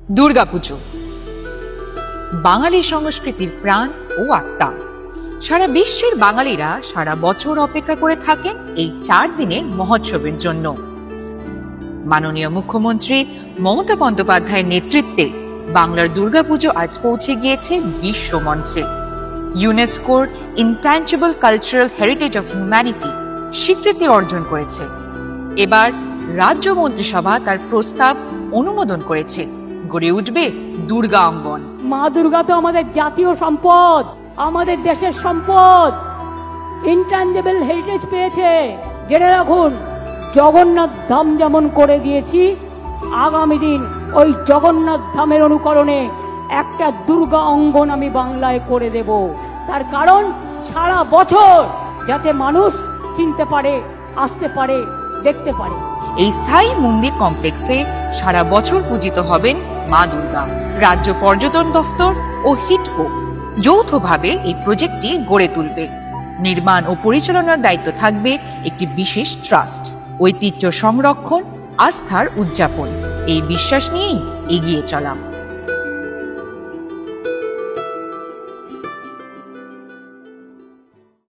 দুর্গাপুজো বাঙালি সংস্কৃতির প্রাণ ও আত্মা। সারা বিশ্বের বাঙালিরা সারা বছর অপেক্ষা করে থাকেন এই 4 দিনের মহোৎসবের জন্য। মাননীয় মুখ্যমন্ত্রী মমতা বন্দ্যোপাধ্যায়ের নেতৃত্বে বাংলার দুর্গাপুজো আজ পৌঁছে গিয়েছে বিশ্ব মঞ্চে। ইউনেস্কোর intangible cultural heritage of humanity স্বীকৃতি অর্জন করেছে। এবার রাজ্য মন্ত্রিসভা তার প্রস্তাব অনুমোদন করেছে, গড়ে উঠবে দুর্গা অঙ্গন। মা দুর্গা তো আমাদের জাতীয় সম্পদ, আমাদের দেশের সম্পদ, ইনট্যাঞ্জিবল হেরিটেজ পেয়েছে। জেনে রাখুন, জগন্নাথ ধাম যেমন করে দিয়েছি, আগামী দিন ওই জগন্নাথ ধামের অনুকরণে একটা দুর্গা অঙ্গন আমি বাংলায় করে দেব। তার কারণ সারা বছর যাতে মানুষ চিনতে পারে, আসতে পারে, দেখতে পারে। এই স্থায়ী মন্দির কমপ্লেক্সে সারা বছর পূজিত হবেন মা দুর্গা। রাজ্য পর্যটন দফতর ও হিটকো যৌথভাবে এই প্রজেক্টটি গড়ে তুলবে। নির্মাণ ও পরিচালনার দায়িত্ব থাকবে একটি বিশেষ ট্রাস্ট। ঐতিহ্য সংরক্ষণ, আস্থার উদযাপন, এই বিশ্বাস নিয়েই এগিয়ে চলা।